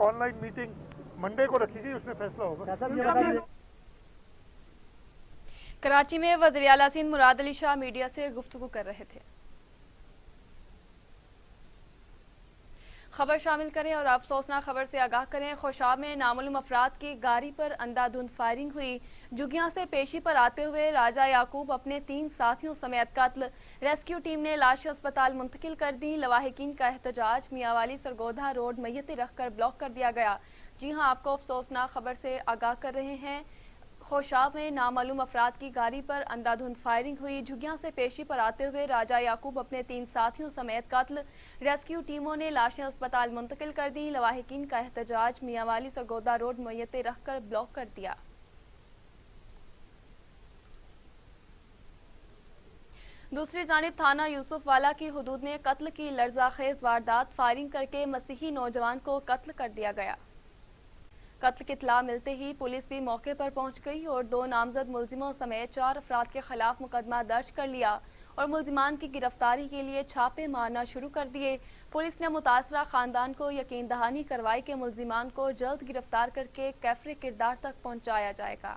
Online meeting Monday को रखी गई, उसमें फैसला होगा। कराची में वज़ीर आला सिंध मुराद अली शाह मीडिया से गुफ्तगू कर रहे थे। खबर शामिल करें और अफसोसनाक खबर से आगाह करें। खोशाब में नामालूम अफराद की गाड़ी पर अंधाधुंध फायरिंग हुई। जुगियां से पेशी पर आते हुए राजा याकूब अपने 3 साथियों समेत कत्ल। रेस्क्यू टीम ने लाशें अस्पताल मुंतकिल कर दी। लवाहिकीन का एहतजाज, मियांवाली सरगोधा रोड मैयतें रखकर ब्लॉक कर दिया गया। जी हां, आपको अफसोसनाक खबर से आगाह कर रहे हैं। खोशाब में नामालूम अफराद की गाड़ी पर अंधाधुंध फायरिंग हुई। झुग्गियां से पेशी पर आते हुए राजा याकूब अपने 3 साथियों समेत कत्ल। रेस्क्यू टीमों ने लाशें अस्पताल मुंतकिल कर दी। लवाहिकीन का एहतजाज, मियांवाली सरगोधा रोड मैयतें रखकर ब्लॉक कर दिया। दूसरी जानिब थाना यूसुफ वाला की हुदूद में कत्ल की लर्जाखेज वारदात, फायरिंग करके मसीही नौजवान को कत्ल कर दिया गया। कत्ल की इत्तला मिलते ही पुलिस भी मौके पर पहुंच गई और 2 नामजद मुलजिमों समेत 4 अफराद के खिलाफ मुकदमा दर्ज कर लिया और मुलजिमान की गिरफ्तारी के लिए छापे मारना शुरू कर दिए। पुलिस ने मुतासरा खानदान को यकीन दहानी करवाई कि मुलजिमान को जल्द गिरफ्तार करके कैफरे किरदार तक पहुंचाया जाएगा।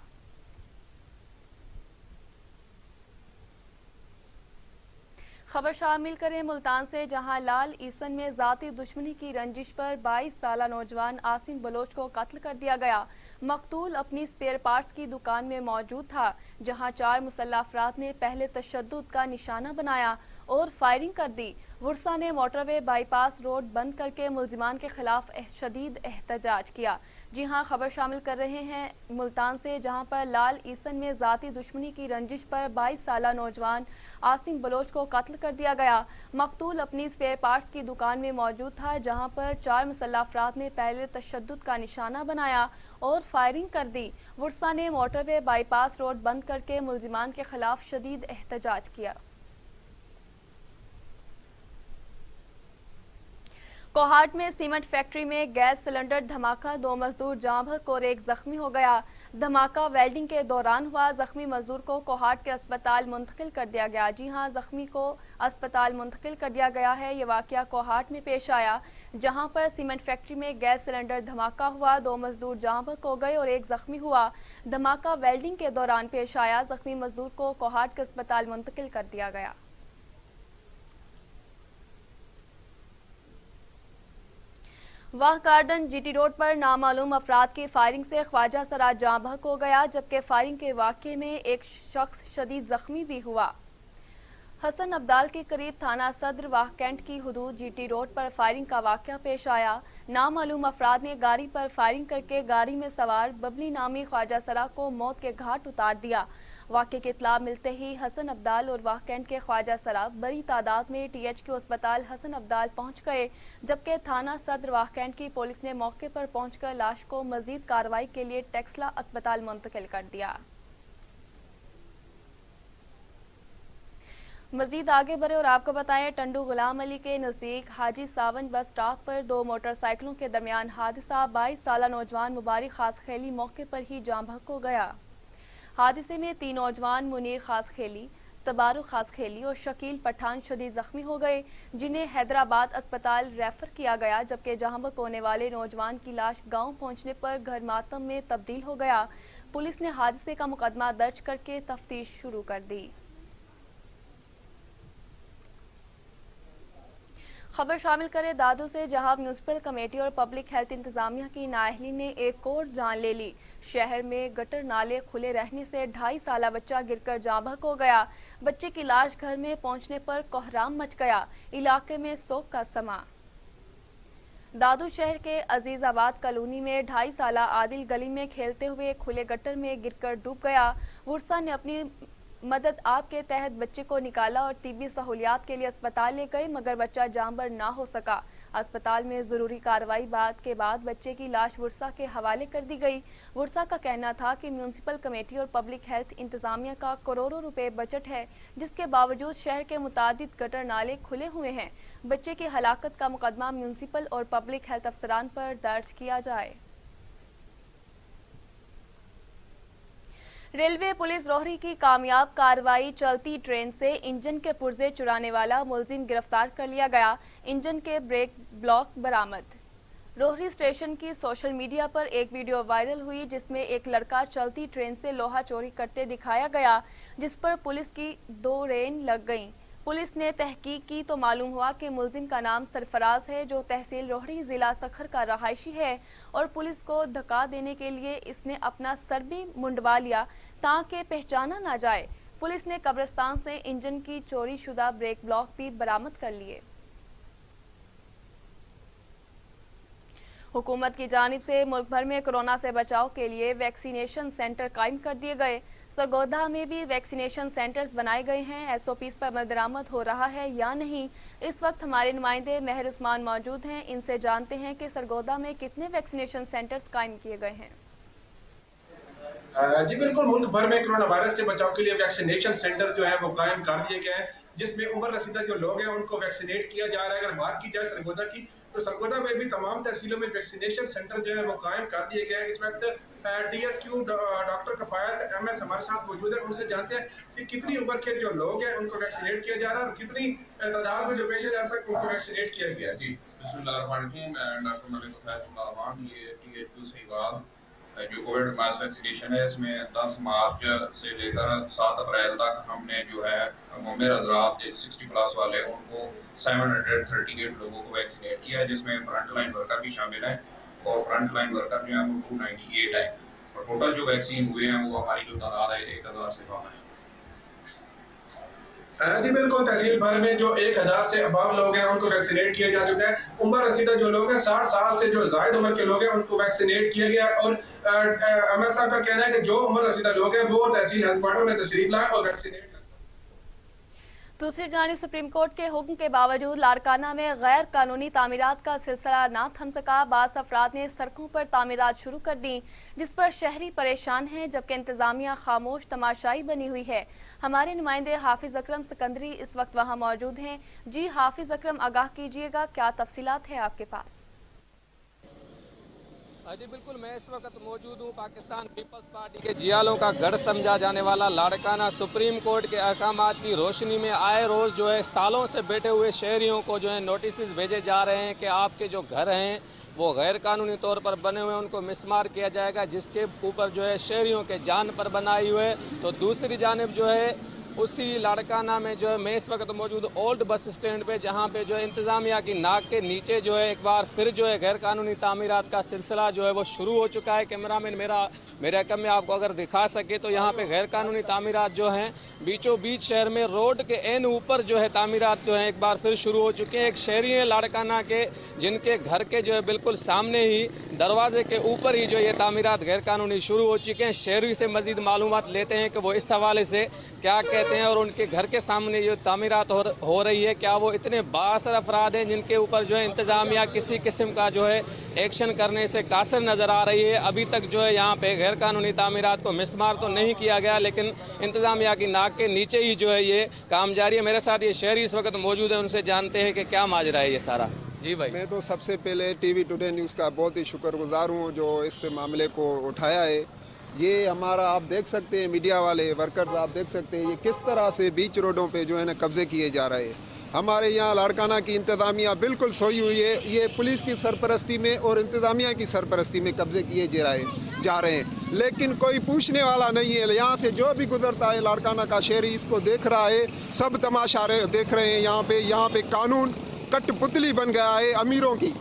खबर शामिल करें मुल्तान से, जहां लाल ईसन में जाती दुश्मनी की रंजिश पर 22 साला नौजवान आसिम बलोच को कत्ल कर दिया गया। मकतूल अपनी स्पेयर पार्ट्स की दुकान में मौजूद था, जहां 4 मुसल्लह अफराद ने पहले तशद्दुद का निशाना बनाया और फायरिंग कर दी। वुरसा ने मोटरवे बाईपास रोड बंद करके मुलजिमान के खिलाफ शदीद एहतजाज किया। जी हां, खबर शामिल कर रहे हैं मुल्तान से, जहां पर लाल ईसन में जाती दुश्मनी की रंजिश पर 22 साला नौजवान आसिम बलोच को कत्ल कर दिया गया। मकतूल अपनी स्पेयर पार्ट्स की दुकान में मौजूद था, जहां पर 4 मुसल्लह अफराद ने पहले तशद्दुद का निशाना बनाया और फायरिंग कर दी। वुरसा ने मोटरवे बाईपास रोड बंद करके मुलजिमान के खिलाफ शदीद एहतजाज किया। कोहाट में सीमेंट फैक्ट्री में गैस सिलेंडर धमाका, 2 मजदूर जाँ बहक और 1 जख्मी हो गया। धमाका वेल्डिंग के दौरान हुआ। जख्मी मजदूर को कोहाट के अस्पताल मुंतकिल कर दिया गया। जी हां, जख्मी को अस्पताल मुंतकिल कर दिया गया है। ये वाकया कोहाट में पेश आया, जहां पर सीमेंट फैक्ट्री में गैस सिलेंडर धमाका हुआ। 2 मजदूर जाँ बहक हो गए और 1 जख्मी हुआ। धमाका वेल्डिंग के दौरान पेश आया। जख्मी मजदूर को कोहाट के अस्पताल मुंतकिल कर दिया गया। वाह गार्डन जीटी रोड पर नामालूम अफराद की फायरिंग से ख्वाजा सरा जाँ बहक हो गया, जबकि फायरिंग के वाक़े में एक शख्स शदीद जख्मी भी हुआ। हसन अब्दाल के करीब थाना सदर वाह कैंट की हुदूद जीटी रोड पर फायरिंग का वाक़या पेश आया। नामालूम अफराद ने गाड़ी पर फायरिंग करके गाड़ी में सवार बबली नामी ख्वाजा सरा को मौत के घाट उतार दिया। वाक़े की इत्तला मिलते ही हसन अब्दाल और वाह कैंट के ख्वाजा सरा बड़ी तादाद में THQ अस्पताल हसन अब्दाल पहुंच गए, जबकि थाना सदर वाह कैंट की पुलिस ने मौके पर पहुंचकर लाश को मजीद कार्रवाई के लिए टेक्सला अस्पताल मुंतकिल कर दिया। मजीद आगे बढ़े और आपको बताएं, टंडू गुलाम अली के नज़दीक हाजी सावन बस स्टॉप पर 2 मोटरसाइकिलों के दरमियान हादसा। 22 साला नौजवान मुबारक खास खेली मौके पर ही जाँ बहक हो गया। हादसे में 3 नौजवान मुनीर खास खेली, तबारुक खास खेली और शकील पठान शदीद जख्मी हो गए, जिन्हें हैदराबाद अस्पताल रेफर किया गया, जबकि जहाँ बहक होने वाले नौजवान की लाश गांव पहुंचने पर घर मातम में तब्दील हो गया। पुलिस ने हादसे का मुकदमा दर्ज करके तफ्तीश शुरू कर दी। खबर शामिल करें दादू से, जहां म्यूनसिपल कमेटी और पब्लिक हेल्थ इंतजामिया की नाअहली ने एक और जान ले ली। शहर में गटर नाले खुले रहने से 2.5 साला बच्चा गिरकर जाँ बहक हो गया। बच्चे की लाश घर में पहुंचने पर कोहराम मच गया। इलाके में सोग का समा। दादू शहर के अजीजाबाद कॉलोनी में 2.5 साला आदिल गली में खेलते हुए खुले गटर में गिरकर डूब गया। वुरसा ने अपनी मदद आप के तहत बच्चे को निकाला और तिब्बी सहूलियात के लिए अस्पताल ले गए, मगर बच्चा जांबर ना हो सका। अस्पताल में जरूरी कार्रवाई के बाद बच्चे की लाश वुरसा के हवाले कर दी गई। वुरसा का कहना था कि म्यूनसिपल कमेटी और पब्लिक हेल्थ इंतजामिया का करोड़ों रुपए बजट है, जिसके बावजूद शहर के मुतादिद गटर नाले खुले हुए हैं। बच्चे की हलाकत का मुकदमा म्यूनसिपल और पब्लिक हेल्थ अफसरान पर दर्ज किया जाए। रेलवे पुलिस रोहरी की कामयाब कार्रवाई, चलती ट्रेन से इंजन के पुर्जे चुराने वाला मुलजिम गिरफ्तार कर लिया गया। इंजन के ब्रेक ब्लॉक बरामद। रोहरी स्टेशन की सोशल मीडिया पर एक वीडियो वायरल हुई जिसमें एक लड़का चलती ट्रेन से लोहा चोरी करते दिखाया गया, जिस पर पुलिस की 2 रेन लग गईं। पुलिस ने तहकीक की तो मालूम हुआ कि मुलजिम का नाम सरफराज है, जो तहसील रोहरी जिला सखर का रहायशी है और पुलिस को धक्का देने के लिए इसने अपना सर भी मुंडवा लिया ताकि पहचाना ना जाए। पुलिस ने कब्रिस्तान से इंजन की चोरी शुदा ब्रेक ब्लॉक भी बरामद कर लिए। हुकूमत की जानिब से मुल्क भर में कोरोना से बचाव के लिए वैक्सीनेशन सेंटर कायम कर दिए गए। सरगोधा में भी वैक्सीनेशन सेंटर्स बनाए गए हैं। SOPs पर अमल हो रहा है या नहीं, इस वक्त हमारे नुमाइंदे मेहर उस्मान मौजूद हैं। इनसे जानते हैं कि सरगोधा में कितने वैक्सीनेशन सेंटर्स कायम किए गए हैं। जी बिल्कुल, मुल्क भर में कोरोना वायरस से बचाव के लिए वैक्सीनेशन सेंटर जो है वो कायम कर दिए गए हैं, जिसमें उम्र रसीदा जो लोग हैं उनको वैक्सीनेट किया जा रहा है। अगर बात की जाए सरगोधा की, तो सरगोधा में भी तमाम तहसीलों में वैक्सीनेशन सेंटर जो है वो कायम कर दिए गए हैं। इस वक्त DSQ डॉक्टर कफायत MS हमारे साथ मौजूद है। उनसे जानते हैं कि कितनी उम्र के जो लोग हैं उनको वैक्सीनेट किया जा रहा है और कितनी तादाद में जो पेशेंट है तक उनको वैक्सीनेट किया गया। जी बिस्मिल्लाहिर्रहमानिर्रहीम। डॉक्टर मलिक कफायत मुलावान, ये TH2 से बाद जो कोविड मास वैक्सीनेशन है, इसमें 10 मार्च से लेकर 7 अप्रैल तक हमने जो है मुमिर हजरात 60 प्लस वाले उनको 738 लोगों को वैक्सीनेट किया है, जिसमें फ्रंट लाइन वर्कर भी शामिल हैं और फ्रंट लाइन वर्कर जो है वो 298 है और टोटल जो वैक्सीन हुए हैं वो हमारी जो तादाद है 1000 से कम है। जी बिल्कुल, तहसील भर में जो 1000 से अबाव लोग हैं उनको वैक्सीनेट किया जा चुका है। उम्र रसीदा जो लोग हैं 60 साल से जो जायद उम्र के लोग हैं उनको वैक्सीनेट किया गया और MS साहब का कहना है कि जो उम्र रसीदा लोग हैं वो तहसील हेडक्वार्टर में तशरीफ लाएं और वैक्सीनेट। दूसरी जानिब सुप्रीम कोर्ट के हुक्म के बावजूद लाड़काना में गैर कानूनी तामीरात का सिलसिला ना थम सका। बाज़ अफराद ने सड़कों पर तामीरात शुरू कर दी, जिस पर शहरी परेशान हैं, जबकि इंतजामिया खामोश तमाशाई बनी हुई है। हमारे नुमाइंदे हाफिज अकरम सिकंदरी इस वक्त वहां मौजूद हैं। जी हाफिज अकरम, आगाह कीजिएगा, क्या तफसीलात है आपके पास? जी बिल्कुल, मैं इस वक्त मौजूद हूँ पाकिस्तान पीपल्स पार्टी के जियालों का गढ़ समझा जाने वाला लाड़काना। सुप्रीम कोर्ट के अहकामात की रोशनी में आए रोज़ जो है सालों से बैठे हुए शहरियों को जो है नोटिस भेजे जा रहे हैं कि आपके जो घर हैं वो गैर कानूनी तौर पर बने हुए हैं, उनको मिसमार किया जाएगा, जिसके ऊपर जो है शहरियों के जान पर बनाई हुए। तो दूसरी जानिब जो है उसी लाड़काना में जो है मैं इस वक्त मौजूद ओल्ड बस स्टैंड पे, जहाँ पे जो है इंतज़ामिया की नाक के नीचे जो है एक बार फिर जो है गैर कानूनी तामीरात का सिलसिला जो है वो शुरू हो चुका है। कैमरामैन मेरे कम में आपको अगर दिखा सके तो यहाँ पे गैर कानूनी तामीरात जो हैं बीचों बीच शहर में रोड के एन ऊपर जो है तामीरात जो है एक बार फिर शुरू हो चुके हैं। एक शहरी है लाड़काना के, जिनके घर के जो है बिल्कुल सामने ही दरवाजे के ऊपर ही जो ये तामीरात गैर कानूनी शुरू हो चुके हैं। शहरी से मज़ीद मालूमात लेते हैं कि वो इस हवाले से क्या कहते हैं और उनके घर के सामने जो तामीरात हो रही है, क्या वो इतने बाअसर अफराद हैं जिनके ऊपर जो है इंतज़ामिया किसी किस्म का जो है एक्शन करने से कासिर नज़र आ रही है। अभी तक जो है यहाँ पे गैर कानूनी तामीरात को मिसमार तो नहीं किया गया, लेकिन इंतज़ामिया की नाक के नीचे ही जो है ये काम जारी है। मेरे साथ ये शहरी इस वक्त मौजूद है, उनसे जानते हैं कि क्या माजरा है ये सारा। जी भाई। मैं तो सबसे पहले TV टुडे न्यूज़ का बहुत ही शुक्रगुजार हूँ जो इस मामले को उठाया है। ये हमारा आप देख सकते हैं, मीडिया वाले वर्कर्स आप देख सकते हैं ये किस तरह से बीच रोडों पे जो है ना कब्जे किए जा रहे हैं। हमारे यहाँ लाड़काना की इंतज़ामिया बिल्कुल सोई हुई है। ये पुलिस की सरपरस्ती में और इंतज़ामिया की सरपरस्ती में कब्जे किए जा रहे हैं, लेकिन कोई पूछने वाला नहीं है। यहाँ से जो भी गुजरता है लाड़काना का शहरी इसको देख रहा है, सब तमाशा देख रहे हैं। यहाँ पे कानून कठपुतली बन गया है अमीरों की।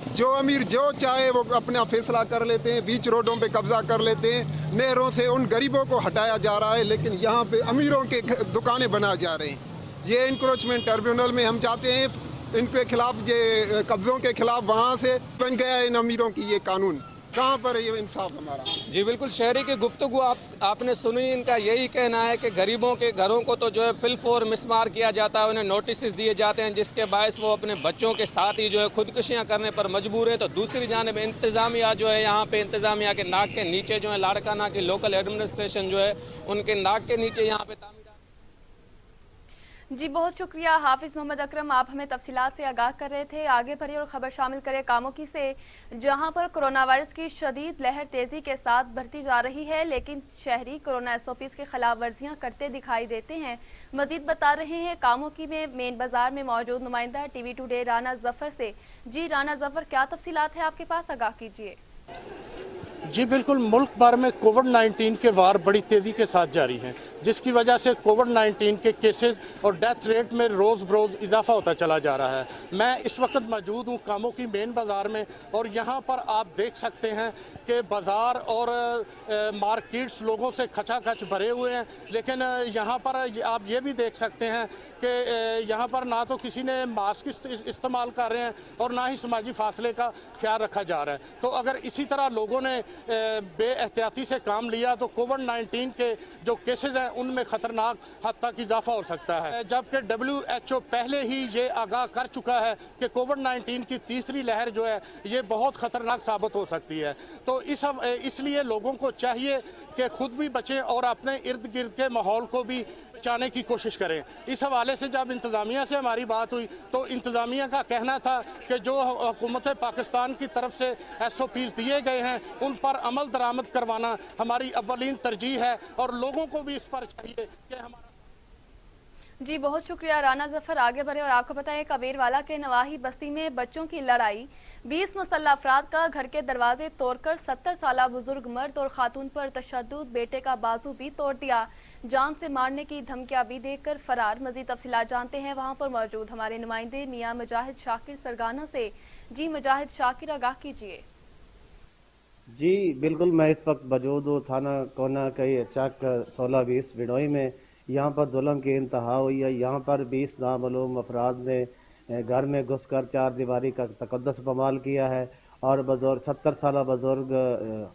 जो अमीर जो चाहे वो अपना फैसला कर लेते हैं, बीच रोडों पे कब्जा कर लेते हैं। नहरों से उन गरीबों को हटाया जा रहा है, लेकिन यहाँ पे अमीरों के दुकानें बनाए जा रहे हैं। ये इंक्रोचमेंट ट्रिब्यूनल में हम चाहते हैं इनके खिलाफ, ये कब्ज़ों के खिलाफ वहाँ से बन गया है इन अमीरों की ये कानून। कहाँ पर है ये इंसाफ हमारा? जी बिल्कुल, शहरी की गुफ्तगू आपने सुनी। इनका यही कहना है कि गरीबों के घरों को तो जो है फिलफोर मिसमार किया जाता है, उन्हें नोटिस दिए जाते हैं, जिसके बायस वो अपने बच्चों के साथ ही जो है खुदकुशियाँ करने पर मजबूर है। तो दूसरी जानिब इंतज़ामिया जो है यहाँ पे इंतज़ामिया के नाक के नीचे जो है लाड़काना की लोकल एडमिनिस्ट्रेशन जो है उनके नाक के नीचे यहाँ पे जी बहुत शुक्रिया हाफिज मोहम्मद अकरम, आप हमें तफसीलात से आगाह कर रहे थे। आगे बढ़े और खबर शामिल करें कामोकी से, जहां पर कोरोना वायरस की शदीद लहर तेजी के साथ बढ़ती जा रही है, लेकिन शहरी कोरोना SOPs के खिलाफ वर्जियां करते दिखाई देते हैं। मजीद बता रहे हैं कामोकी में मेन बाजार में मौजूद नुमाइंदा TV टुडे राना जफर से। जी राना जफर, क्या तफसीलात है आपके पास, आगाह कीजिए। जी बिल्कुल, मुल्क भर में कोविड-19 के वार बड़ी तेज़ी के साथ जारी हैं, जिसकी वजह से कोविड-19 के केसेस और डेथ रेट में रोज़ बरोज़ इजाफा होता चला जा रहा है। मैं इस वक्त मौजूद हूँ कामोकी मेन बाज़ार में, और यहाँ पर आप देख सकते हैं कि बाज़ार और मार्केट्स लोगों से खचाखच भरे हुए हैं। लेकिन यहाँ पर आप ये भी देख सकते हैं कि यहाँ पर ना तो किसी ने मास्क इस्तेमाल कर रहे हैं और ना ही समाजी फासले का ख्याल रखा जा रहा है। तो अगर इसी तरह लोगों ने बेएहतियाती से काम लिया तो कोविड-19 के जो केसेस हैं उनमें खतरनाक हद तक इजाफा हो सकता है, जबकि WHO पहले ही ये आगाह कर चुका है कि कोविड-19 की तीसरी लहर जो है ये बहुत खतरनाक साबित हो सकती है। तो इसलिए लोगों को चाहिए कि खुद भी बचें और अपने इर्द गिर्द के माहौल को भी बचाने की कोशिश करें। इस हवाले से जब इंतज़ामिया से हमारी बात हुई तो इंतज़ामिया का कहना था कि जो हुकूमत पाकिस्तान की तरफ से SOPs दिए गए हैं उन पर अमल दरामद करवाना हमारी अव्वलीन तरजीह है, और लोगों को भी इस पर चाहिए कि हमारा। जी बहुत शुक्रिया राना जफर। आगे बढ़े और आपको बताएं कबीरवाला के नवाही बस्ती में बच्चों की लड़ाई, 20 मुसल्लह अफराद का घर के दरवाजे तोड़कर 70 साला बुजुर्ग मर्द और खातून पर तशद्दुद, बेटे का बाजू भी तोड़ दिया, जान से मारने की धमकियां भी देकर फरार। मजीद तफसीलात जानते हैं वहां पर मौजूद हमारे नुमाइंदे मियां मुजाहिद शाकिर सरगाना से। जी मुजाहिद शाकिर, आगाह कीजिए। जी बिल्कुल, मैं इस वक्त मौजूद हूँ थाना कोना के चक 16-20 बिडोई में। यहाँ पर जुल्म की इंतहा हुई है। यहाँ पर 20 नामालूम अफराद ने घर में घुसकर 4 दीवारी का तकद्दुस पमाल किया है और 70 साला बुजुर्ग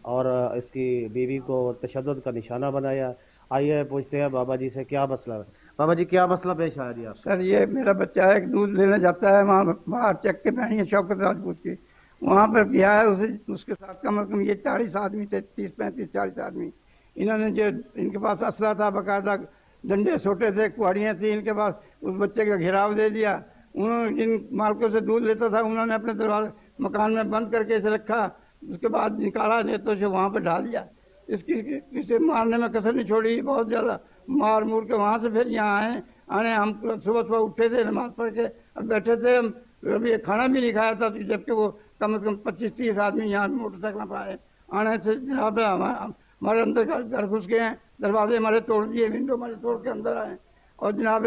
और इसकी बीवी को तशद्दुद का निशाना बनाया। आइए पूछते हैं बाबा जी से क्या मसला है। बाबा जी क्या मसला पेश आया जी आप? सर ये मेरा बच्चा है, दूध लेने जाता है वहाँ बाहर चक्के पे है शौकत राजपूत की, वहाँ पर गया है, उसके साथ कम से कम ये 40 आदमी थे, 30-35-40 आदमी। इन्होंने जो इनके पास असला था, बाकायदा डंडे सोटे थे, कुहाड़ियाँ थी इनके पास, उस बच्चे का घेराव दे दिया। उन्होंने जिन मालकों से दूध लेता था उन्होंने अपने दरवाजे मकान में बंद करके इसे रखा, उसके बाद निकाला नेतों से वहाँ पर डाल दिया। इसे मारने में कसर नहीं छोड़ी, बहुत ज़्यादा मार मूर के वहाँ से फिर यहाँ आने हम सुबह उठे थे, नमाज पढ़ के अब बैठे थे, हम अभी खाना भी नहीं खाया था, जबकि वो कम से कम 25-30 आदमी यहाँ मोटरसाइकिल पर आए। आने से जनाब हमारे अंदर घर घुस गए हैं, दरवाजे हमारे तोड़ दिए, विंडो हमारे तोड़ के अंदर आए, और जनाब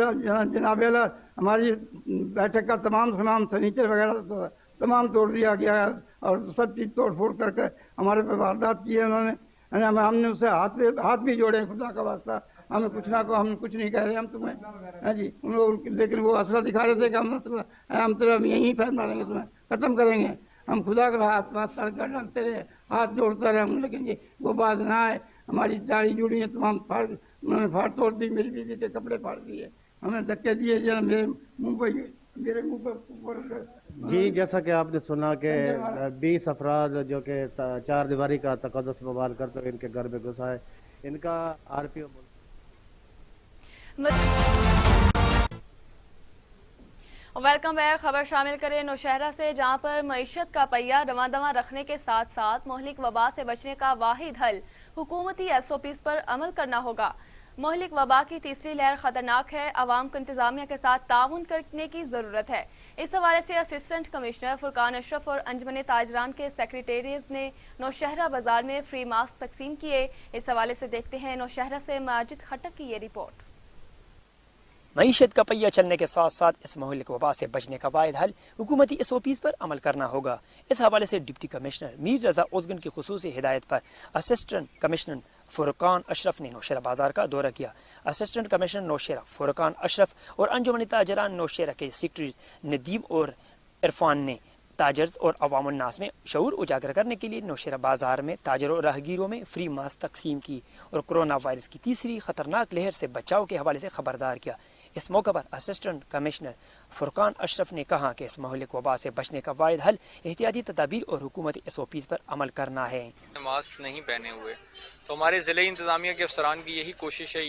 हमारी बैठक का तमाम फर्नीचर वगैरह तमाम तोड़ दिया गया है, और सब चीज़ तोड़ फोड़ करके हमारे पे वारदात की है उन्होंने। हमने उससे हाथ भी जोड़े हैं, खुदा का वास्ता हमें कुछ ना को, हम कुछ नहीं कह रहे हम तुम्हें, है जी लेकिन वो असला दिखा रहे थे कि हम तो यहीं फैल मारेंगे, तुम्हें ख़त्म करेंगे, हम खुदा का हाथ डालते रहे, हाथ जोड़ते रहे हम, लेकिन ये वो बात ना आए। हमारी दाढ़ी जुड़ी है तमाम उन्होंने फाड़ तोड़ दी, मेरी बीवी के कपड़े फाड़ दिए, हमें धक्के दिए जो मेरे मुँह पर। जी जैसा कि आपने सुना कि 20 अफराद जो कि 4 दीवारी का तकद्दुस पमाल करते हुए इनके घर में घुसा है, इनका RPO वेलकम बैक। खबर शामिल करें नौशहरा से, जहां पर मईशत का पहिया रवां दवां रखने के साथ साथ मोहलिक वबा से बचने का वाहिद हल हुकूमती SOPs पर अमल करना होगा। मोहलिक वबा की तीसरी लहर खतरनाक है, आवाम को इंतजामिया के साथ ताउन करने की जरूरत है। इस हवाले से असिस्टेंट कमिश्नर फुरकान अशरफ और अंजुमन ताजरान के सेक्रेटेरियट ने नौशहरा बाजार में फ्री मास्क तकसीम किए। इस हवाले से देखते हैं नौशहरा से माजिद खटक की ये रिपोर्ट। मईशत का पहिया चलने के साथ साथ इस मोहलिक वबा से बचने का वाहिद हल हुकूमती SOPs पर अमल करना होगा। इस हवाले से डिप्टी कमिश्नर मीर रजा उज़गन की खुसूसी हिदायत पर असिस्टेंट कमिश्नर फुरकान अशरफ ने नौशहरा बाजार का दौरा किया। असिस्टेंट कमिश्नर नौशहरा फुरकान अशरफ और अंजुमन ताजरान नौशहरा के सेक्रेटरी नदीम और इरफान ने ताजर्स और अवाम उन्नास में शऊर उजागर करने के लिए नौशहरा बाजार में ताजरों और राहगीरों में फ्री मास्क तकसीम की और कोरोना वायरस की तीसरी खतरनाक लहर से बचाव के हवाले से खबरदार किया। इस मौके पर असिस्टेंट कमिश्नर फुरकान अशरफ ने कहा कि इस महलिक वबा से बचने का वाहिद हल एहतियाती तदाबीर और हुकूमती SOPs पर अमल करना है। मास्क नहीं पहने हुए तो हमारे ज़िले इंतज़ामिया के अफसरान की यही कोशिश है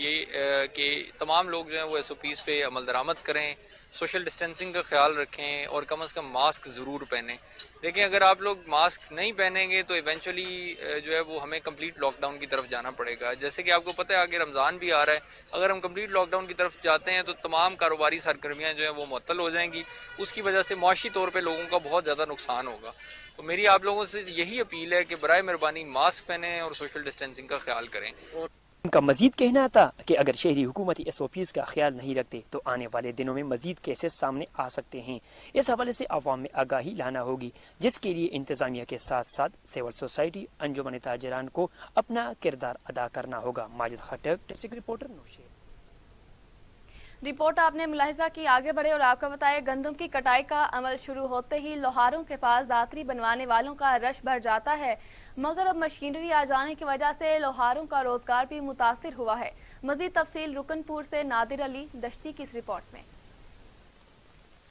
कि तमाम लोग जो हैं वो SOPs पे अमल दरामद करें, सोशल डिस्टेंसिंग का ख्याल रखें और कम से कम मास्क ज़रूर पहनें। देखिए, अगर आप लोग मास्क नहीं पहनेंगे तो इवेंचुअली जो है वो हमें कंप्लीट लॉकडाउन की तरफ जाना पड़ेगा। जैसे कि आपको पता है आगे रमज़ान भी आ रहा है, अगर हम कंप्लीट लॉकडाउन की तरफ जाते हैं तो तमाम कारोबारी सरगर्मियाँ जो हैं वो मुअत्तल हो जाएंगी, उसकी वजह से मुआशी तौर पे लोगों का बहुत ज़्यादा नुकसान होगा। तो मेरी आप लोगों से यही अपील है कि बराए मेहरबानी मास्क पहनें और सोशल डिस्टेंसिंग का ख्याल करें। उनका मजीद कहना था कि अगर शहरी हुकूमती SOPs का ख्याल नहीं रखते तो आने वाले दिनों में मजीद केसेस सामने आ सकते हैं। इस हवाले से अवाम में आगाही लाना होगी, जिसके लिए इंतजामिया के साथ साथ सिविल सोसाइटी, अंजुमन ताजिरान को अपना किरदार अदा करना होगा। माजिद खटक, डिस्ट्रिक्ट रिपोर्टर, नौशेर। रिपोर्ट आपने मुलाहिजा की। आगे बढ़े और आपको बताएं, गंदम की कटाई का अमल शुरू होते ही लोहारों के पास दातरी बनवाने वालों का रश बढ़ जाता है, मगर अब मशीनरी आ जाने की वजह से लोहारों का रोजगार भी मुतासिर हुआ है। मजीद तफसील रुकनपुर से नादिर अली दश्ती की इस रिपोर्ट में।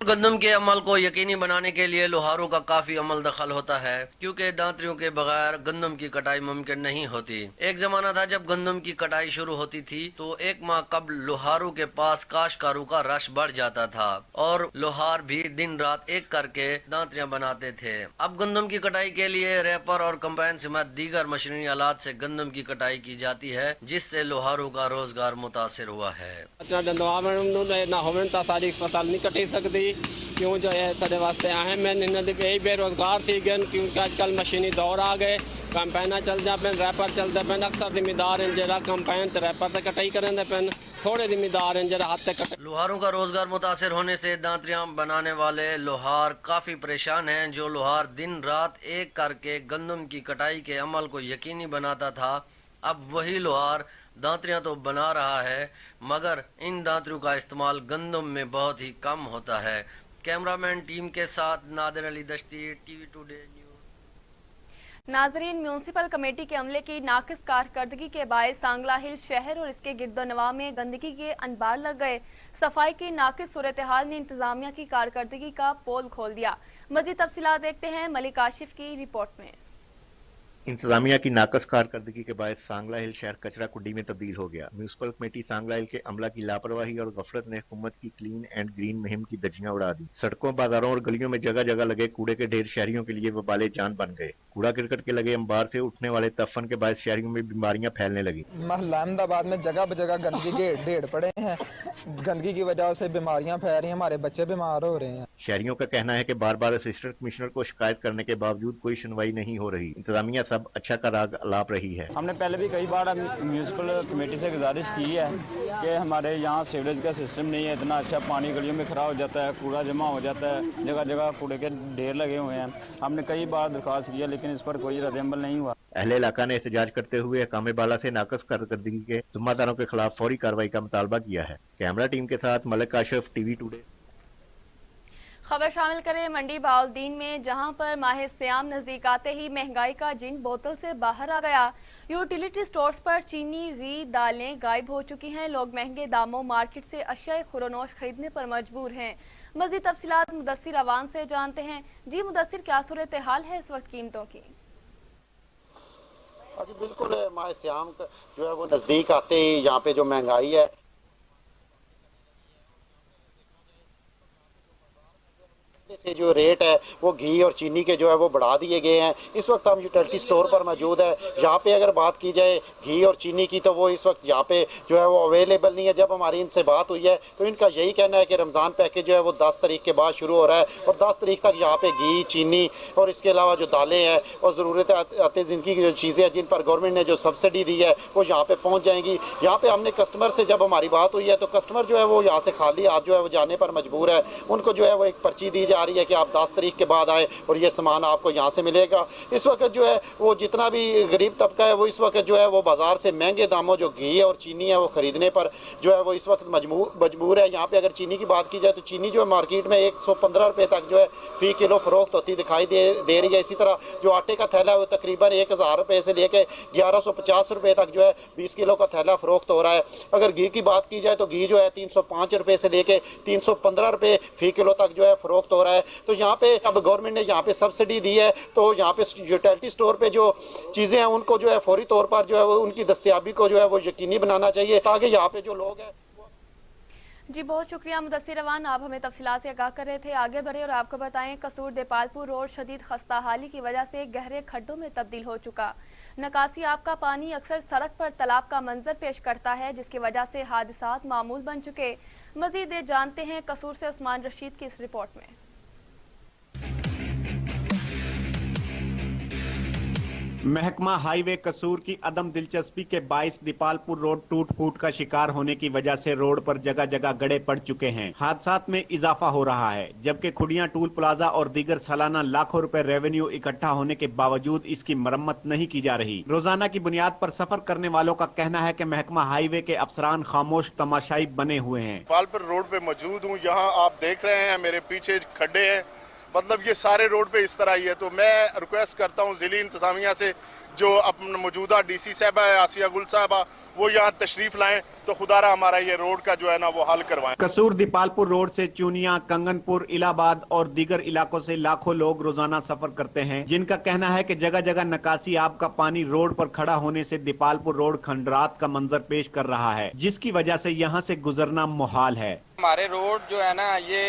गंदम के अमल को यकीनी बनाने के लिए लोहारों का काफी अमल दखल होता है, क्योंकि दांतरियों के बगैर गंदम की कटाई मुमकिन नहीं होती। एक जमाना था जब गंदम की कटाई शुरू होती थी तो एक माह कबल लोहारों के पास काश्तकारों का रश बढ़ जाता था और लोहार भी दिन रात एक करके दांतरियां बनाते थे। अब गंदम की कटाई के लिए रैपर और कंबाइन समेत दीगर मशीनी आलात से गंदम की कटाई की जाती है, जिससे लोहारों का रोजगार मुतासिर हुआ है। क्यों जो है साढ़े वास्ते अहम है, यही बेरोजगार थी गन, क्योंकि आजकल मशीनी दौर आ गए, कंपाइना चल जाए रैपर चलते पे, अक्सर जिम्मेदार हैं जरा कंपाइन तो रैपर से कटाई करें पे, थोड़े जिम्मेदार हैं जरा हाथ से कटाई। लोहारों का रोजगार मुतासिर होने से दांतरियां बनाने वाले लोहार काफी परेशान हैं। जो लोहार दिन रात एक करके गंदम की कटाई के अमल को यकीनी बनाता था, अब वही लोहार दांतरियां तो बना रहा है, मगर इन दांतरियों का इस्तेमाल गंदम में बहुत ही कम होता है। कैमरामैन टीम के साथ Nadir Ali Dashti, TV today news. नाजरीन, म्यूनसिपल कमेटी के अमले की नाकिस कारकर्दगी के बायस सांगला हिल शहर और इसके गिरदोनवा में गंदगी के अनबार लग गए। सफाई की नाकिस सूरत हाल ने इंतजामिया की कारकर्दगी का पोल खोल दिया। मज़ीद तफसीलात देखते हैं मलिक आशिफ की रिपोर्ट में। इंतजामिया की नाकस कारकर्दगी के बाद सांगला हिल शहर कचरा कुंडी में तब्दील हो गया। म्यूनसिपल कमेटी सांगला हिल के अमला की लापरवाही और गफलत ने हुकूमत की क्लीन एंड ग्रीन मुहिम की धज्जियां उड़ा दी। सड़कों, बाजारों और गलियों में जगह जगह लगे कूड़े के ढेर शहरियों के लिए वबाले जान बन गए। कूड़ा करकट के लगे अंबार से उठने वाले तफन के बाद शहरियों में बीमारियां फैलने लगी। महला अहमदाबाद में जगह जगह गंदगी के ढेर पड़े हैं। गंदगी की वजह से बीमारियां फैल रही हैं, हमारे बच्चे बीमार हो रहे हैं। शहरियों का कहना है कि बार बार असिस्टेंट कमिश्नर को शिकायत करने के बावजूद कोई सुनवाई नहीं हो रही। इंतजामिया सब अच्छा का राग अलाप रही है। हमने पहले भी कई बार म्यूनसिपल कमेटी से गुजारिश की है कि हमारे यहाँ सीवरेज का सिस्टम नहीं है, इतना अच्छा पानी गलियों में खराब हो जाता है, कूड़ा जमा हो जाता है, जगह जगह कूड़े के ढेर लगे हुए हैं। हमने कई बार दरख्वास्त किया लेकिन इस पर कोई रद्द-ए-अमल नहीं हुआ। अहले इलाका ने एहतजाज करते हुए हकाम बाला से नाकस कारकर्दगी के जिम्मेदारों के खिलाफ फौरी कार्रवाई का मुतालबा किया है। कैमरा टीम के साथ मलिक आशिफ, TV टुडे। खबर शामिल करें मंडी बाउद्दीन में, जहां पर माह सियाम नजदीक आते ही महंगाई का जिन बोतल से बाहर आ गया। यूटिलिटी स्टोर्स पर चीनी, घी, दालें गायब हो चुकी हैं। लोग महंगे दामों मार्केट से अशिया खुरोनोश खरीदने पर मजबूर हैं। मज़ीद तफसीलात मुदस्सिर अवान से जानते हैं। जी मुदस्सिर, क्या सूरत हाल है इस वक्त कीमतों की? जी बिल्कुल, माह सियाम जो है वो नज़दीक आते ही यहाँ पे जो महंगाई है से जो रेट है वो घी और चीनी के जो है वो बढ़ा दिए गए हैं। इस वक्त हम यूटिलिटी स्टोर पर मौजूद है। यहाँ पे अगर बात की जाए घी और चीनी की तो वो इस वक्त यहाँ पे जो है वो अवेलेबल नहीं है। जब हमारी इनसे बात हुई है तो इनका यही कहना है कि रमज़ान पैकेज जो है वो 10 तारीख के बाद शुरू हो रहा है और 10 तारीख तक यहाँ पे घी, चीनी और इसके अलावा जो दालें हैं और ज़रूरत आती ज़िंदगी की जो चीज़ें हैं जिन पर गवर्नमेंट ने जो सब्सिडी दी है वो यहाँ पर पहुँच जाएंगी। यहाँ पर हमने कस्टमर से जब हमारी बात हुई है तो कस्टमर जो है वो यहाँ से खाली हाथ जो है वो जाने पर मजबूर है। उनको जो है वो एक पर्ची दी जा रही है कि आप 10 तारीख के बाद आएँ और ये सामान आपको यहाँ से मिलेगा। इस वक्त जो है वो जितना भी गरीब तबका है वो इस वक्त जो है वो बाज़ार से महंगे दामों जो घी और चीनी है वो ख़रीदने पर जो है वो इस वक्त मजबूर है। यहाँ पे अगर चीनी की बात की जाए तो चीनी जो है मार्केट में 115 रुपये तक जो है फ़ी किलो फ़रोख्त होती दिखाई दे रही है। इसी तरह जो आटे का थैला है वो तकरीबन 1000 रुपये से लेकर 1150 रुपये तक जो है 20 किलो का थैला फ़रोख्त हो रहा है। अगर घी की बात की जाए तो घी जो है 305 रुपये से लेकर 315 रुपये फ़ी किलो तक जो है फ़रोख्त हो रहा है। तो यहाँ पे अब गवर्नमेंट ने यहाँ पे सब्सिडी दी है, तो यहाँ पे यूटिलिटी स्टोर पे जो चीज़ें हैं उनको जो है फौरी तौर पर जो है वो उनकी दस्तयाबी को जो है वो यकीनी बनाना चाहिए ताकि यहाँ पे जो लोग हैं। जी बहुत शुक्रिया मुदस्सिर रवान, आप हमें तफसीलात से आगाह कर रहे थे। आगे बढ़े और आपको बताएं कसूर देपालपुर रोड शदीद खस्ता हाली की वजह से गहरे खड्डों में तब्दील हो चुका। नकासी आब का पानी अक्सर सड़क पर तालाब का मंजर पेश करता है जिसकी वजह से हादसात मामूल बन चुके। मजीद जानते हैं कसूर से उस्मान रशीद की इस रिपोर्ट में। महकमा हाईवे कसूर की अदम दिलचस्पी के बाइस दीपालपुर रोड टूट फूट का शिकार होने की वजह से रोड पर जगह जगह गड्ढे पड़ चुके हैं। हादसात में इजाफा हो रहा है, जबकि खुडियां टूल प्लाजा और दीगर सालाना लाखों रुपए रेवेन्यू इकट्ठा होने के बावजूद इसकी मरम्मत नहीं की जा रही। रोजाना की बुनियाद पर सफर करने वालों का कहना है कि महकमा हाईवे के अफसरान खामोश तमाशाई बने हुए हैं। दीपालपुर रोड पे मौजूद हूँ, यहाँ आप देख रहे हैं मेरे पीछे खड्डे हैं, मतलब ये सारे रोड पे इस तरह ही है। तो मैं रिक्वेस्ट करता हूँ ज़िली इंतज़ामिया से जो अपना मौजूदा डीसी साहबा है आसिया गुल साहबा वो यहाँ तशरीफ लाएं तो खुदारा हमारा ये रोड का जो है ना वो हल करवाएं। कसूर दीपालपुर रोड से चूनिया, कंगनपुर, इलाहाबाद और दीगर इलाकों से लाखों लोग रोजाना सफर करते हैं, जिनका कहना है कि जगह जगह नकासी आब का पानी रोड पर खड़ा होने से दीपालपुर रोड खंडरात का मंजर पेश कर रहा है, जिसकी वजह से यहाँ से गुजरना मुहाल है। हमारे रोड जो है ना ये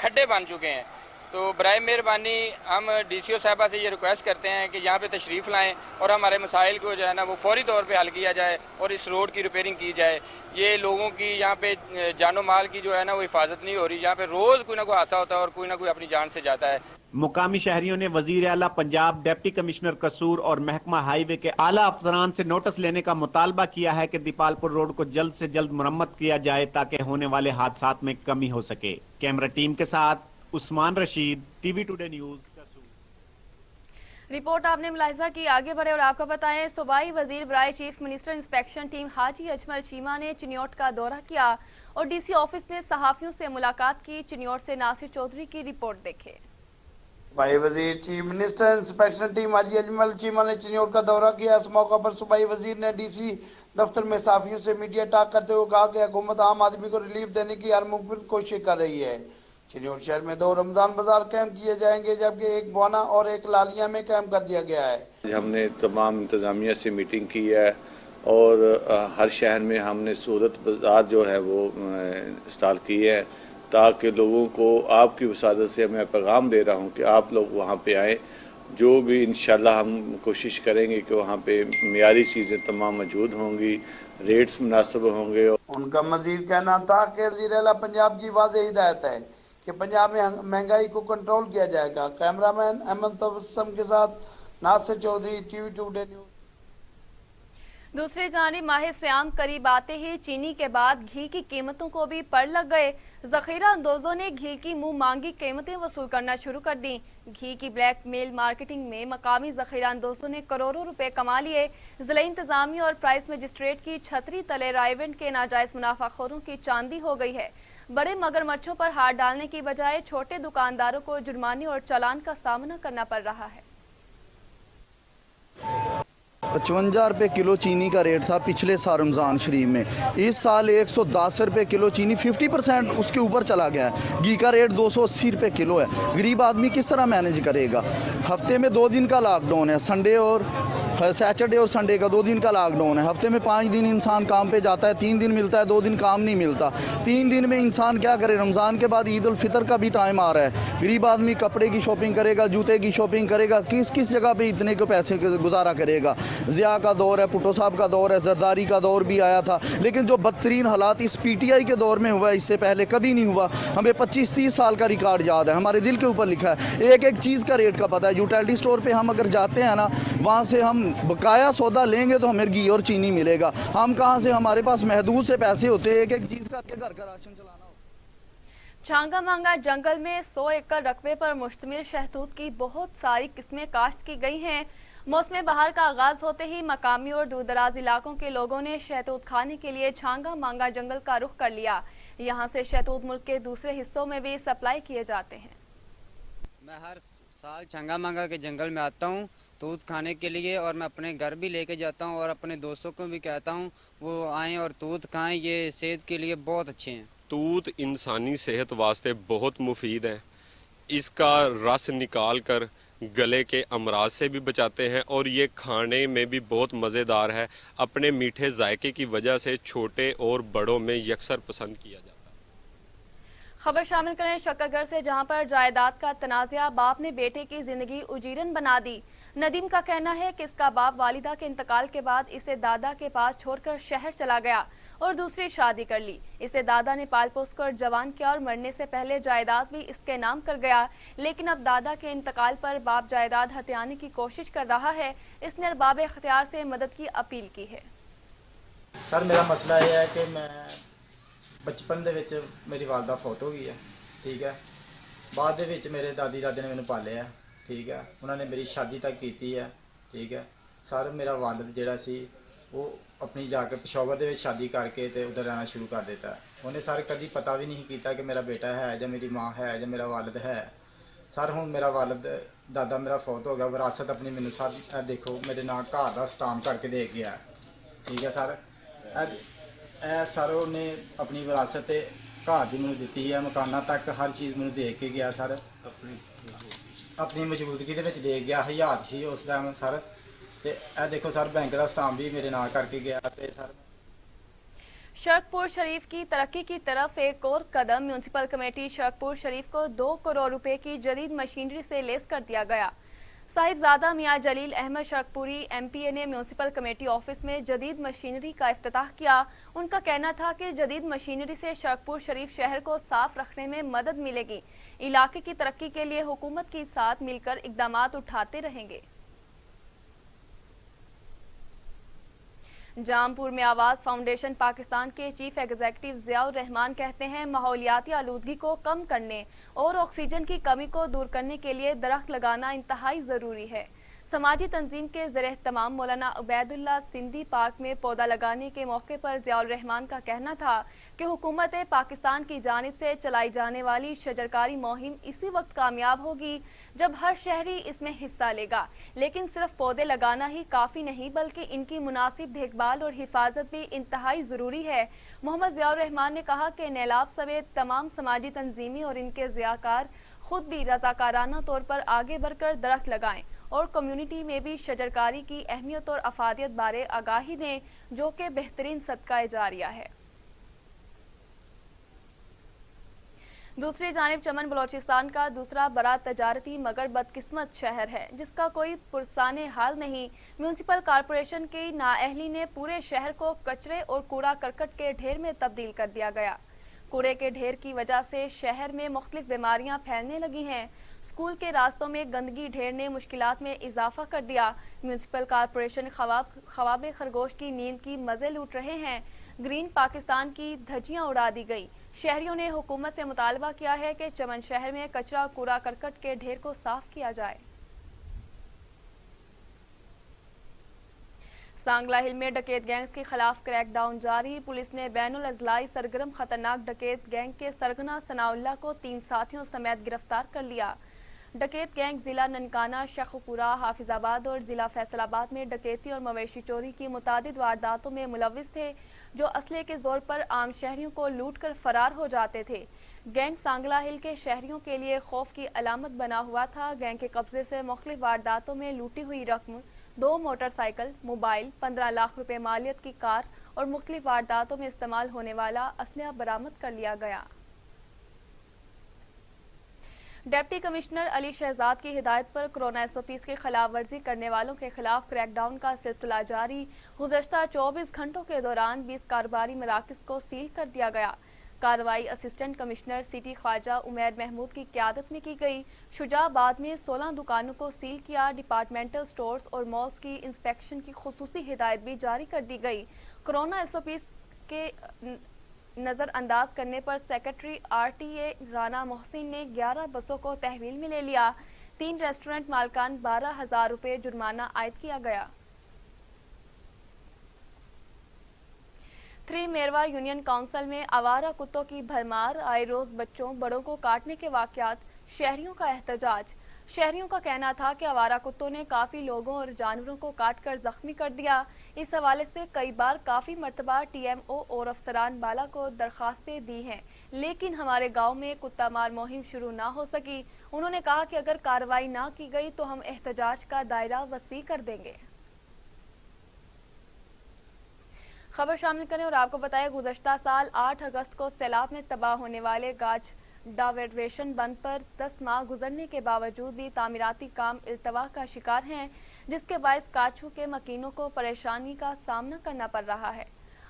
खड्डे बन चुके हैं, तो बराए मेहरबानी हम डीसीओ साहबा से ये रिक्वेस्ट करते हैं कि यहाँ पे तशरीफ़ लाएं और हमारे मसाइल को जो है ना वो फौरी तौर पे हल किया जाए और इस रोड की रिपेयरिंग की जाए। ये लोगों की यहाँ पे जानो माल की जो है ना वो हिफाजत नहीं हो रही। यहाँ पे रोज़ कोई ना कोई हादसा होता है और कोई ना कोई अपनी जान से जाता है। मुकामी शहरियों ने वजीर आला पंजाब, डिप्टी कमिश्नर कसूर और महकमा हाईवे के आला अफसरान से नोटिस लेने का मुतालबा किया है कि दीपालपुर रोड को जल्द से जल्द मुरम्मत किया जाए ताकि होने वाले हादसात में कमी हो सके। कैमरा टीम के साथ Usman Rashid, TV today news कसूर। रिपोर्ट आपने मुलाहिजा की। आगे बढ़े और आपको बताएं सूबाई वजीर बराए चीफ मिनिस्टर इंस्पेक्शन टीम हाजी अजमल चीमा ने चिन्योट का दौरा किया और डीसी ऑफिस में सहाफियों से मुलाकात की। चिन्योट से नासिर चौधरी की रिपोर्ट देखें। सूबाई वजीर चीफ मिनिस्टर इंस्पेक्शन टीम हाजी अजमल चीमा ने चिन्योट का दौरा किया। इस मौका पर सूबाई वजीर ने डीसी दफ्तर में सहाफियों से मीडिया टॉक करते हुए कहा कि हुकूमत आम आदमी को रिलीफ देने की हर मुमकिन कोशिश कर रही है। चिन्योट शहर में 2 रमजान बाजार कैंप किए जाएंगे, जबकि एक बवाना और एक लालिया में कैंप कर दिया गया है। हमने तमाम इंतजामिया से मीटिंग की है और हर शहर में हमने सूरत बाजार जो है वो इंस्टॉल की है ताकि लोगों को आपकी वसादत से मैं पैगाम दे रहा हूँ कि आप लोग वहाँ पे आएँ। जो भी इंशाल्लाह हम कोशिश करेंगे कि वहाँ पे मियारी चीज़ें तमाम मौजूद होंगी, रेट्स मुनासिब होंगे। उनका मजीद कहना था कि वज़ीर आला पंजाब की वाज़ेह हिदायत है कि पंजाब में महंगाई को कंट्रोल किया जाएगा। कैमरामैन अहमद तबस्सुम के साथ Nasir Chaudhry, TV today news. दूसरी जानिब माह सियाम करीब आते ही चीनी के बाद घी की कीमतों को भी पड़ लग गए। जखीरा अंदोजों ने घी की मुंह मांगी कीमतें वसूल करना शुरू कर दी। घी की ब्लैक मेल मार्केटिंग में मकामी जखीरा अंदोजों ने करोड़ों रुपए कमा लिए। जिला इंतजामिया और प्राइस मजिस्ट्रेट की छतरी तले रायवेंट के नाजायज मुनाफाखोरों की चांदी हो गई है। बड़े मगरमच्छों पर हाथ डालने की बजाय छोटे दुकानदारों को जुर्माने और चालान का सामना करना पड़ रहा है। 55 रुपये किलो चीनी का रेट था पिछले साल रमज़ान शरीफ में। इस साल 110 रुपये किलो चीनी 50% उसके ऊपर चला गया है। घी का रेट 280 रुपये किलो है। गरीब आदमी किस तरह मैनेज करेगा? हफ्ते में 2 दिन का लॉकडाउन है, संडे और सैटरडे और संडे का 2 दिन का लॉकडाउन है। हफ्ते में 5 दिन इंसान काम पे जाता है, 3 दिन मिलता है, 2 दिन काम नहीं मिलता। 3 दिन में इंसान क्या करे? रमज़ान के बाद ईद उल फितर का भी टाइम आ रहा है। गरीब आदमी कपड़े की शॉपिंग करेगा, जूते की शॉपिंग करेगा, किस किस जगह पे इतने को पैसे गुजारा करेगा? ज़िया का दौर है, भुट्टो साहब का दौर है, जरदारी का दौर भी आया था, लेकिन जो बदतरीन हालात इस PTI के दौर में हुआ इससे पहले कभी नहीं हुआ। हमें 25-30 साल का रिकॉर्ड याद है, हमारे दिल के ऊपर लिखा है। एक एक चीज़ का रेट का पता है। यूटिलिटी स्टोर पे हम अगर जाते हैं ना, वहाँ से हम बकाया सौदा लेंगे तो हमें घी और चीनी मिलेगा। हम कहाँ से, हमारे पास महदूद से पैसे होते हैं एक एक चीज़ का घर का राशन चलाना। छांगा मांगा जंगल में 100 एकड़ रकबे पर मुश्तमिल शहतूत की बहुत सारी किस्में काश्त की गई हैं। मौसम बहार का आगाज होते ही मकामी और दूर दराज इलाकों के लोगों ने शहतूत खाने के लिए छांगा मांगा जंगल का रुख कर लिया। यहाँ से शहतूत मुल्क के दूसरे हिस्सों में भी सप्लाई किए जाते हैं। मैं हर साल छांगा मांगा के जंगल में आता हूँ तूत खाने के लिए, और मैं अपने घर भी लेके जाता हूँ और अपने दोस्तों को भी कहता हूँ वो आएँ और तूत खाएं, ये सेहत के लिए बहुत अच्छे हैं। तूत इंसानी सेहत वास्ते बहुत मुफीद है। इसका रस निकाल कर गले के अमराज से भी बचाते हैं और ये खाने में भी बहुत मज़ेदार है। अपने मीठे जायके की वजह से छोटे और बड़ों में यकसर पसंद किया जाता है। खबर शामिल करें शक्करगढ़ से, जहां पर जायदाद का तनाज़ा बाप ने बेटे की जिंदगी उजीरन बना दी। नदीम का कहना है कि इसका बाप वालिदा के इंतकाल के बाद इसे दादा के पास छोड़कर शहर चला गया और दूसरी शादी कर ली। इसे दादा ने पाल पोस कर जवान किया और मरने से पहले जायदाद भी इसके नाम कर गया, लेकिन अब दादा के इंतकाल पर बाप जायदाद हथियाने की कोशिश कर रहा है। इसने अरबाब इख्तियार से मदद की अपील की है। सर मेरा मसला यह है कि मैं बचपन ਦੇ ਵਿੱਚ ਮੇਰੀ ਵਾਲਦਾ ਫੌਤ ਹੋ ਗਈ ਹੈ, ਠੀਕ ਹੈ। ਬਾਅਦ ਦੇ ਵਿੱਚ ਮੇਰੇ ਦਾਦੀ ਦਾਦੇ ਨੇ ਮੈਨੂੰ ਪਾਲਿਆ, ਠੀਕ ਹੈ। ਉਹਨਾਂ ਨੇ ਮੇਰੀ ਸ਼ਾਦੀ ਤੱਕ ਕੀਤੀ ਹੈ, ਠੀਕ ਹੈ। ਸਰ ਮੇਰਾ ਵਾਲਦ ਜਿਹੜਾ ਸੀ ਉਹ ਆਪਣੀ ਜਾ ਕੇ ਪਿਸ਼ਾਵਰ ਦੇ ਵਿੱਚ ਸ਼ਾਦੀ ਕਰਕੇ ਤੇ ਉਧਰ ਰਹਿਣਾ ਸ਼ੁਰੂ ਕਰ ਦਿੱਤਾ। ਉਹਨੇ ਸਰ ਕਦੀ ਪਤਾ ਵੀ ਨਹੀਂ ਕੀਤਾ ਕਿ ਮੇਰਾ ਬੇਟਾ ਹੈ ਜਾਂ ਮੇਰੀ ਮਾਂ ਹੈ ਜਾਂ ਮੇਰਾ ਵਾਲਦ ਹੈ। ਸਰ ਹੁਣ ਮੇਰਾ ਵਾਲਦ ਦਾਦਾ ਮੇਰਾ ਫੌਤ ਹੋ ਗਿਆ, ਵਿਰਾਸਤ ਆਪਣੀ ਮੈਨੂੰ ਸਰ ਇਹ ਦੇਖੋ ਮੇਰੇ ਨਾਂ ਘਰ ਦਾ ਸਟਾਂਪ ਕਰਕੇ ਦੇ ਗਿਆ, ਠੀਕ ਹੈ ਸਰ। ਇਹ ਸਰ ਉਹਨੇ ਆਪਣੀ ਵਿਰਾਸਤ ਤੇ ਘਰ ਦੀ ਮੈਨੂੰ ਦਿੱਤੀ ਹੈ, ਮਕਾਨਾਂ ਤੱਕ ਹਰ ਚੀਜ਼ ਮੈਨੂੰ ਦੇ ਕੇ ਗਿਆ ਸਰ। ਆਪਣੀ ਮੌਜੂਦਗੀ ਦੇ ਵਿੱਚ ਦੇ ਗਿਆ, ਹਯਾਤ ਸੀ ਉਸ ਟਾਈਮ ਸਰ। ਤੇ ਇਹ ਦੇਖੋ ਸਰ ਬੈਂਕ ਦਾ ਸਟਾਂਪ भी मेरे नाम करके गया। ਤੇ ਸਰ शरकपुर शरीफ की तरक्की की तरफ एक और कदम। म्यूनसिपल कमेटी शरकपुर शरीफ को 2 करोड़ रुपए की जदीद मशीनरी से लेस कर दिया गया। साहिबजादा मियां जलील अहमद शरकपुरी एमपीए ने म्यूनसिपल कमेटी ऑफिस में जदीद मशीनरी का इफ्तिताह किया। उनका कहना था कि जदीद मशीनरी से शरकपुर शरीफ शहर को साफ रखने में मदद मिलेगी। इलाके की तरक्की के लिए हुकूमत के साथ मिलकर इकदामात उठाते रहेंगे। जामपुर में आवाज फाउंडेशन पाकिस्तान के चीफ एग्जीक्यूटिव ज़ियाउर रहमान कहते हैं माहौलियाती आलूदगी को कम करने और ऑक्सीजन की कमी को दूर करने के लिए दरख्त लगाना इंतहाई ज़रूरी है। समाजी तंजीम के ज़ेर-ए-तमाम मौलाना उबैदुल्लाह सिंधी पार्क में पौधा लगाने के मौके पर ज़ियाउर रहमान का कहना था कि हुकूमत पाकिस्तान की जानिब से चलाई जाने वाली शजरकारी मुहिम इसी वक्त कामयाब होगी जब हर शहरी इसमें हिस्सा लेगा। लेकिन सिर्फ पौधे लगाना ही काफ़ी नहीं, बल्कि इनकी मुनासिब देखभाल और हिफाजत भी इंतहाई ज़रूरी है। मोहम्मद ज़ियाउर रहमान ने कहा कि नैलाब समेत तमाम समाजी तंजीमी और इनके ज़ियाकार खुद भी रज़ाकाराना तौर पर आगे बढ़कर दरख्त लगाएं और कम्युनिटी में भी शजरकारी की अहमियत और अफादियत बारे आगाही दें, जो कि बेहतरीन सदका जारिया है। दूसरी जानिब चमन बलोचिस्तान का दूसरा बड़ा तजारती मगर बदकिस्मत शहर है, जिसका कोई पुरसाने हाल नहीं। म्यूनसिपल कॉरपोरेशन की नाअहली ने पूरे शहर को कचरे और कूड़ा करकट के ढेर में तब्दील कर दिया गया। कूड़े के ढेर की वजह से शहर में मुख्तलिफ बीमारियां फैलने लगी हैं। स्कूल के रास्तों में गंदगी ढेर ने मुश्किलात में इजाफा कर दिया। म्यूनसिपल कॉरपोरेशन ख्वाब खरगोश की नींद की मज़े लूट रहे हैं। ग्रीन पाकिस्तान की धज्जियां उड़ा दी गई। शहरियों ने हुकूमत से मुतालबा किया है कि चमन शहर में कचरा और कूड़ा करकट के ढेर को साफ किया जाए। सांगला हिल में डकैत गैंग्स के खिलाफ क्रैकडाउन जारी। पुलिस ने बैनुल अजलाई सरगर्म खतरनाक डकैत गैंग के सरगना सनाउल्लाह को 3 साथियों समेत गिरफ्तार कर लिया। डकैत गैंग जिला ननकाना, शेखुपुरा, हाफिजाबाद और जिला फैसलाबाद में डकैती और मवेशी चोरी की मुतादिद वारदातों में मुलविस थे, जो असले के जोर पर आम शहरियों को लूट कर फरार हो जाते थे। गैंग सांगला हिल के शहरियों के लिए खौफ की अलामत बना हुआ था। गैंग के कब्जे से मुख्तलिफ वारदातों में लूटी हुई रकम, 2 मोटरसाइकिल, मोबाइल, 15 लाख रुपए मालियत की कार और मुख्तलिफ वारदातों में इस्तेमाल होने वाला असलहा बरामद कर लिया गया। डिप्टी कमिश्नर अली शहजाद की हिदायत पर कोरोना SOPs की खिलाफ वर्जी करने वालों के खिलाफ क्रैकडाउन का सिलसिला जारी। गुज़श्ता 24 घंटों के दौरान 20 कारोबारी मराकज़ को सील कर दिया गया। कार्रवाई assistant commissioner city Khawaja Umair Mahmood की क़यादत में की गई। शुजाबाद में 16 दुकानों को सील किया। डिपार्टमेंटल स्टोर्स और मॉल्स की इंस्पेक्शन की खुसूसी हिदायत भी जारी कर दी गई। कोरोना SOPs के नज़र अंदाज करने पर सेक्रेटरी RTA राना मोहसिन ने 11 बसों को तहवील में ले लिया। 3 रेस्टोरेंट मालकान 12,000 रुपये जुर्माना आयद किया गया। 3 मेरवा यूनियन काउंसिल में आवारा कुत्तों की भरमार, आए रोज बच्चों बड़ों को काटने के वाकयात, शहरियों का एहतजाज। शहरियों का कहना था कि आवारा कुत्तों ने काफ़ी लोगों और जानवरों को काटकर जख्मी कर दिया। इस हवाले से कई बार काफ़ी मरतबा TMO और अफसरान बाला को दरखास्तें दी हैं, लेकिन हमारे गांव में कुत्ता मार मुहिम शुरू ना हो सकी। उन्होंने कहा कि अगर कार्रवाई ना की गई तो हम एहतजाज का दायरा वसी कर देंगे। खबर शामिल करें और आपको बताएं, गुज़श्ता साल 8 अगस्त को सैलाब में तबाह होने वाले गाज डाइवर्शन बंद पर 10 माह गुजरने के बावजूद भी तामीराती काम इल्तवा का शिकार हैं, जिसके बायस काछू के मकीनों को परेशानी का सामना करना पड़ रहा है।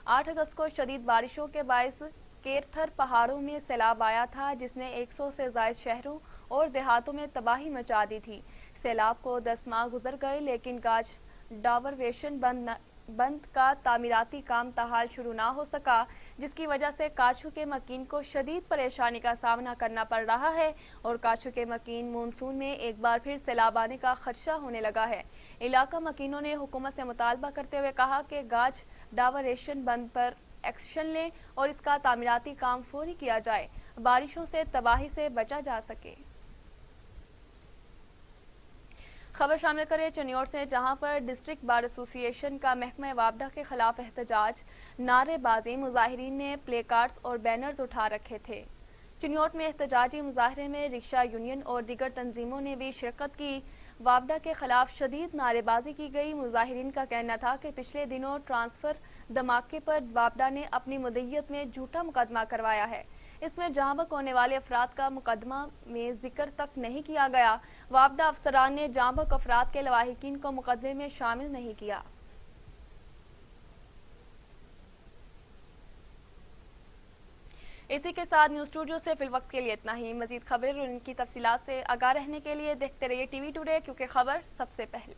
8 अगस्त को शदीद बारिशों के बायस केरथर पहाड़ों में सैलाब आया था, जिसने 100 से ज़ायद शहरों और देहातों में तबाही मचा दी थी। सैलाब को 10 माह गुजर गए, लेकिन गाज डाइवर्शन बंद का तामीराती काम ताहाल शुरू ना हो सका, जिसकी वजह से काछू के मकीन को शदीद परेशानी का सामना करना पड़ रहा है और काछू के मकीन मानसून में एक बार फिर सैलाब आने का खदशा होने लगा है। इलाका मकीनों ने हुकूमत से मुतालबा करते हुए कहा कि गाज डाइवर्शन बंद पर एक्शन लें और इसका तामीराती काम फौरी किया जाए, बारिशों से तबाही से बचा जा सके। खबर शामिल करें चिन्योट से, जहां पर डिस्ट्रिक्ट बार एसोसिएशन का महकमा वापडा के खिलाफ एहतजाज, नारेबाजी, मुजाहिरीन ने प्ले कार्ड्स और बैनर्स उठा रखे थे। चिन्योट में एहतजाजी मुजाहरे में रिक्शा यूनियन और दीगर तंजीमों ने भी शिरकत की। वापडा के खिलाफ शदीद नारेबाजी की गई। मुजाहिरीन का कहना था कि पिछले दिनों ट्रांसफर धमाके पर वापडा ने अपनी मुद्दत में झूठा मुकदमा करवाया है। इसमें जहां बहक होने वाले अफराद का मुकदमा में जिक्र तक नहीं किया गया। वापडा अफसरान ने जहां बहक अफराद के लवाहिकीन को मुकदमे में शामिल नहीं किया। इसी के साथ न्यूज़ स्टूडियो से फिल वक्त के लिए इतना ही। मजीद खबर और इनकी तफसीलात से आगाह रहने के लिए देखते रहिए TV टुडे, क्योंकि खबर सबसे पहले।